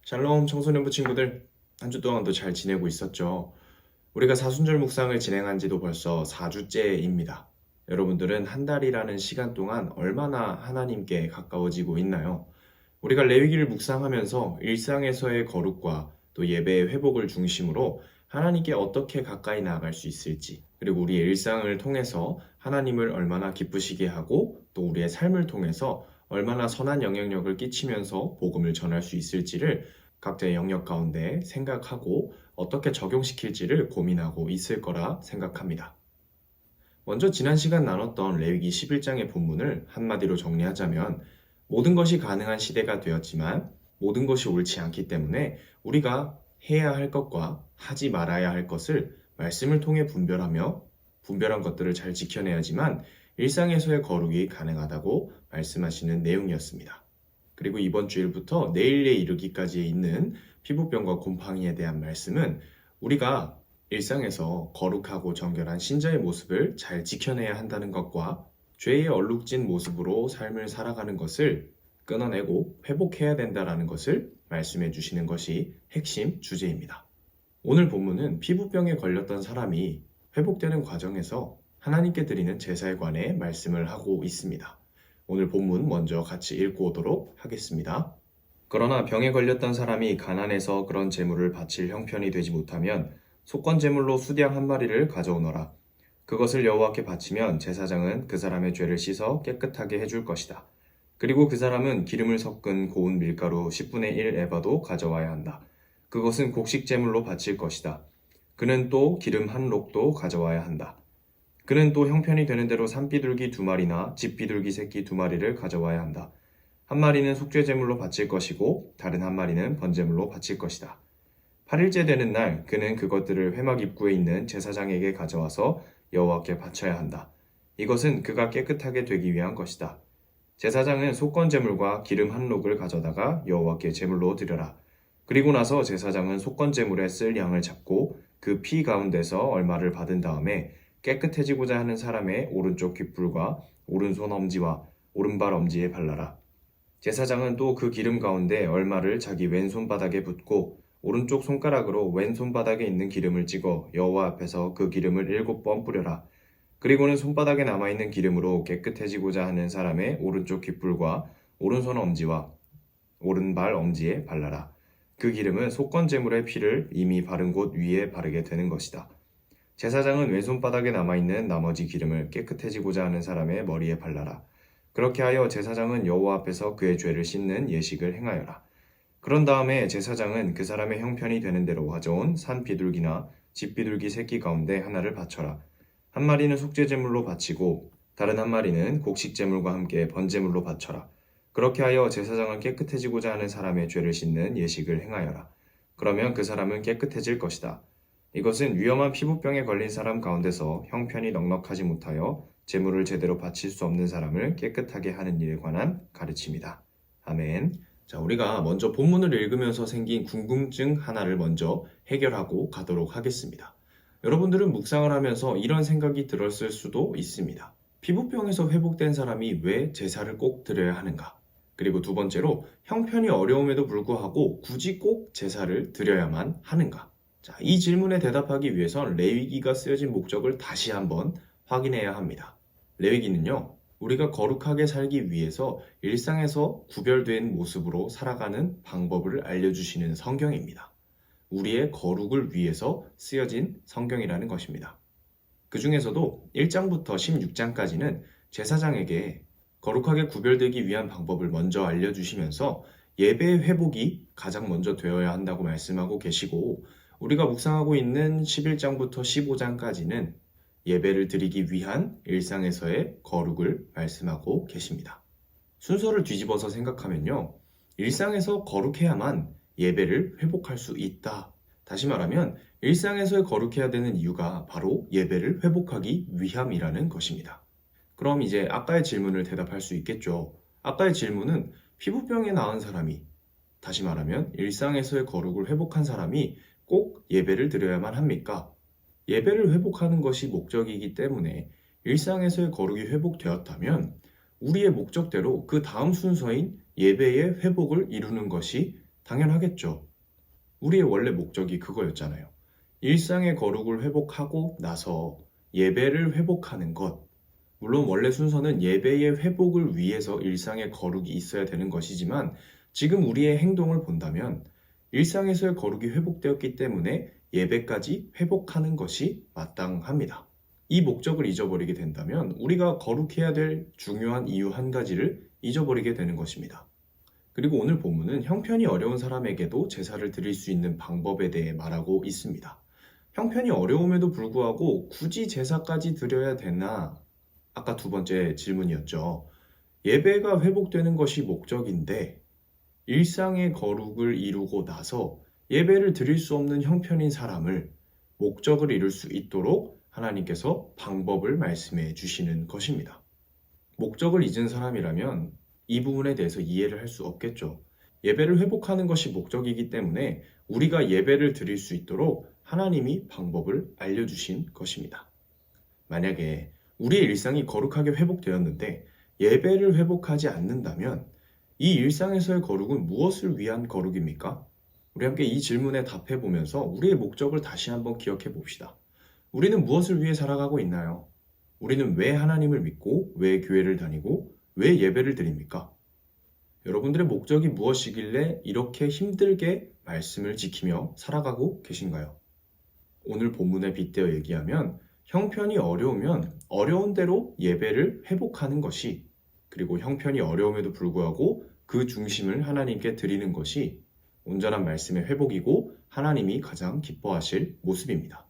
샬롬 청소년부 친구들, 한 주 동안도 잘 지내고 있었죠? 우리가 사순절 묵상을 진행한 지도 벌써 4주째입니다. 여러분들은 한 달이라는 시간 동안 얼마나 하나님께 가까워지고 있나요? 우리가 레위기를 묵상하면서 일상에서의 거룩과 또 예배의 회복을 중심으로 하나님께 어떻게 가까이 나아갈 수 있을지, 그리고 우리의 일상을 통해서 하나님을 얼마나 기쁘시게 하고 또 우리의 삶을 통해서 얼마나 선한 영향력을 끼치면서 복음을 전할 수 있을지를 각자의 영역 가운데 생각하고 어떻게 적용시킬지를 고민하고 있을 거라 생각합니다. 먼저 지난 시간 나눴던 레위기 11장의 본문을 한마디로 정리하자면 모든 것이 가능한 시대가 되었지만 모든 것이 옳지 않기 때문에 우리가 해야 할 것과 하지 말아야 할 것을 말씀을 통해 분별하며 분별한 것들을 잘 지켜내야지만 일상에서의 거룩이 가능하다고 말씀하시는 내용이었습니다. 그리고 이번 주일부터 내일에 이르기까지에 있는 피부병과 곰팡이에 대한 말씀은 우리가 일상에서 거룩하고 정결한 신자의 모습을 잘 지켜내야 한다는 것과 죄에 얼룩진 모습으로 삶을 살아가는 것을 끊어내고 회복해야 된다는 것을 말씀해 주시는 것이 핵심 주제입니다. 오늘 본문은 피부병에 걸렸던 사람이 회복되는 과정에서 하나님께 드리는 제사에 관해 말씀을 하고 있습니다. 오늘 본문 먼저 같이 읽고 오도록 하겠습니다. 그러나 병에 걸렸던 사람이 가난해서 그런 제물을 바칠 형편이 되지 못하면 속건 제물로 수양 한 마리를 가져오너라. 그것을 여호와께 바치면 제사장은 그 사람의 죄를 씻어 깨끗하게 해줄 것이다. 그리고 그 사람은 기름을 섞은 고운 밀가루 10분의 1 에바도 가져와야 한다. 그것은 곡식 제물로 바칠 것이다. 그는 또 기름 한 록도 가져와야 한다. 그는 또 형편이 되는 대로 산비둘기 2마리나 집비둘기 새끼 2마리를 가져와야 한다. 한 마리는 속죄 제물로 바칠 것이고 다른 한 마리는 번제물로 바칠 것이다. 8일째 되는 날 그는 그것들을 회막 입구에 있는 제사장에게 가져와서 여호와께 바쳐야 한다. 이것은 그가 깨끗하게 되기 위한 것이다. 제사장은 속건 제물과 기름 한 록을 가져다가 여호와께 제물로 드려라. 그리고 나서 제사장은 속건 제물에 쓸 양을 잡고 그 피 가운데서 얼마를 받은 다음에 깨끗해지고자 하는 사람의 오른쪽 귓불과 오른손 엄지와 오른발 엄지에 발라라. 제사장은 또 그 기름 가운데 얼마를 자기 왼손바닥에 붓고 오른쪽 손가락으로 왼손바닥에 있는 기름을 찍어 여호와 앞에서 그 기름을 7번 뿌려라. 그리고는 손바닥에 남아있는 기름으로 깨끗해지고자 하는 사람의 오른쪽 귓불과 오른손 엄지와 오른발 엄지에 발라라. 그 기름은 속건 제물의 피를 이미 바른 곳 위에 바르게 되는 것이다. 제사장은 왼손바닥에 남아있는 나머지 기름을 깨끗해지고자 하는 사람의 머리에 발라라. 그렇게 하여 제사장은 여호와 앞에서 그의 죄를 씻는 예식을 행하여라. 그런 다음에 제사장은 그 사람의 형편이 되는 대로 가져온 산 비둘기나 집 비둘기 새끼 가운데 하나를 바쳐라. 한 마리는 속죄제물로 바치고 다른 한 마리는 곡식제물과 함께 번제물로 바쳐라. 그렇게 하여 제사장은 깨끗해지고자 하는 사람의 죄를 씻는 예식을 행하여라. 그러면 그 사람은 깨끗해질 것이다. 이것은 위험한 피부병에 걸린 사람 가운데서 형편이 넉넉하지 못하여 제물을 제대로 바칠 수 없는 사람을 깨끗하게 하는 일에 관한 가르침이다. 아멘. 자, 우리가 먼저 본문을 읽으면서 생긴 궁금증 하나를 먼저 해결하고 가도록 하겠습니다. 여러분들은 묵상을 하면서 이런 생각이 들었을 수도 있습니다. 피부병에서 회복된 사람이 왜 제사를 꼭 드려야 하는가? 그리고 두 번째로 형편이 어려움에도 불구하고 굳이 꼭 제사를 드려야만 하는가? 자, 이 질문에 대답하기 위해선 레위기가 쓰여진 목적을 다시 한번 확인해야 합니다. 레위기는요, 우리가 거룩하게 살기 위해서 일상에서 구별된 모습으로 살아가는 방법을 알려주시는 성경입니다. 우리의 거룩을 위해서 쓰여진 성경이라는 것입니다. 그 중에서도 1장부터 16장까지는 제사장에게 거룩하게 구별되기 위한 방법을 먼저 알려주시면서 예배의 회복이 가장 먼저 되어야 한다고 말씀하고 계시고, 우리가 묵상하고 있는 11장부터 15장까지는 예배를 드리기 위한 일상에서의 거룩을 말씀하고 계십니다. 순서를 뒤집어서 생각하면요, 일상에서 거룩해야만 예배를 회복할 수 있다. 다시 말하면 일상에서 거룩해야 되는 이유가 바로 예배를 회복하기 위함이라는 것입니다. 그럼 이제 아까의 질문을 대답할 수 있겠죠. 아까의 질문은 피부병에 나은 사람이, 다시 말하면 일상에서의 거룩을 회복한 사람이 꼭 예배를 드려야만 합니까? 예배를 회복하는 것이 목적이기 때문에 일상에서의 거룩이 회복되었다면 우리의 목적대로 그 다음 순서인 예배의 회복을 이루는 것이 당연하겠죠. 우리의 원래 목적이 그거였잖아요. 일상의 거룩을 회복하고 나서 예배를 회복하는 것. 물론 원래 순서는 예배의 회복을 위해서 일상의 거룩이 있어야 되는 것이지만 지금 우리의 행동을 본다면 일상에서의 거룩이 회복되었기 때문에 예배까지 회복하는 것이 마땅합니다. 이 목적을 잊어버리게 된다면 우리가 거룩해야 될 중요한 이유 한 가지를 잊어버리게 되는 것입니다. 그리고 오늘 본문은 형편이 어려운 사람에게도 제사를 드릴 수 있는 방법에 대해 말하고 있습니다. 형편이 어려움에도 불구하고 굳이 제사까지 드려야 되나? 아까 두 번째 질문이었죠. 예배가 회복되는 것이 목적인데 일상의 거룩을 이루고 나서 예배를 드릴 수 없는 형편인 사람을 목적을 이룰 수 있도록 하나님께서 방법을 말씀해 주시는 것입니다. 목적을 잊은 사람이라면 이 부분에 대해서 이해를 할 수 없겠죠. 예배를 회복하는 것이 목적이기 때문에 우리가 예배를 드릴 수 있도록 하나님이 방법을 알려주신 것입니다. 만약에 우리의 일상이 거룩하게 회복되었는데 예배를 회복하지 않는다면 이 일상에서의 거룩은 무엇을 위한 거룩입니까? 우리 함께 이 질문에 답해 보면서 우리의 목적을 다시 한번 기억해 봅시다. 우리는 무엇을 위해 살아가고 있나요? 우리는 왜 하나님을 믿고 왜 교회를 다니고 왜 예배를 드립니까? 여러분들의 목적이 무엇이길래 이렇게 힘들게 말씀을 지키며 살아가고 계신가요? 오늘 본문에 빗대어 얘기하면 형편이 어려우면 어려운 대로 예배를 회복하는 것이 그리고 형편이 어려움에도 불구하고 그 중심을 하나님께 드리는 것이 온전한 말씀의 회복이고 하나님이 가장 기뻐하실 모습입니다.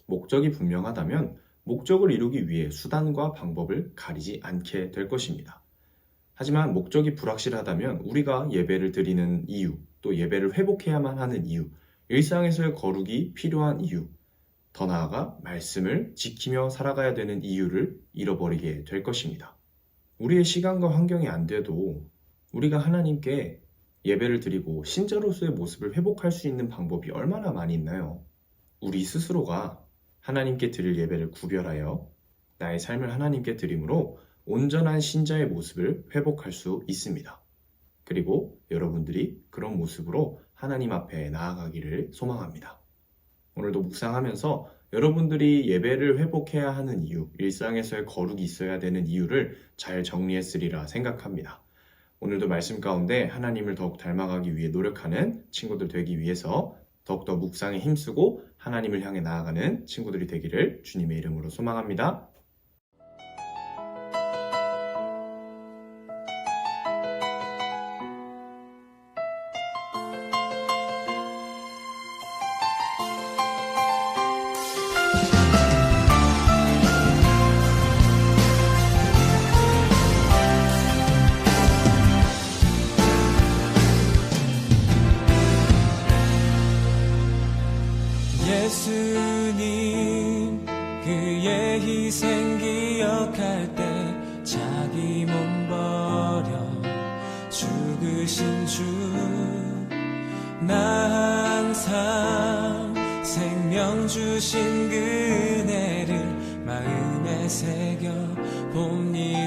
목적이 분명하다면 목적을 이루기 위해 수단과 방법을 가리지 않게 될 것입니다. 하지만 목적이 불확실하다면 우리가 예배를 드리는 이유, 또 예배를 회복해야만 하는 이유, 일상에서의 거룩이 필요한 이유, 더 나아가 말씀을 지키며 살아가야 되는 이유를 잃어버리게 될 것입니다. 우리의 시간과 환경이 안 돼도 우리가 하나님께 예배를 드리고 신자로서의 모습을 회복할 수 있는 방법이 얼마나 많이 있나요? 우리 스스로가 하나님께 드릴 예배를 구별하여 나의 삶을 하나님께 드림으로 온전한 신자의 모습을 회복할 수 있습니다. 그리고 여러분들이 그런 모습으로 하나님 앞에 나아가기를 소망합니다. 오늘도 묵상하면서 여러분들이 예배를 회복해야 하는 이유, 일상에서의 거룩이 있어야 되는 이유를 잘 정리했으리라 생각합니다. 오늘도 말씀 가운데 하나님을 더욱 닮아가기 위해 노력하는 친구들 되기 위해서 더욱더 묵상에 힘쓰고 하나님을 향해 나아가는 친구들이 되기를 주님의 이름으로 소망합니다. 예수님 그의 희생 기억할 때 자기 몸 버려 죽으신 주 나 항상 생명 주신 그네를 마음에 새겨 봅니다.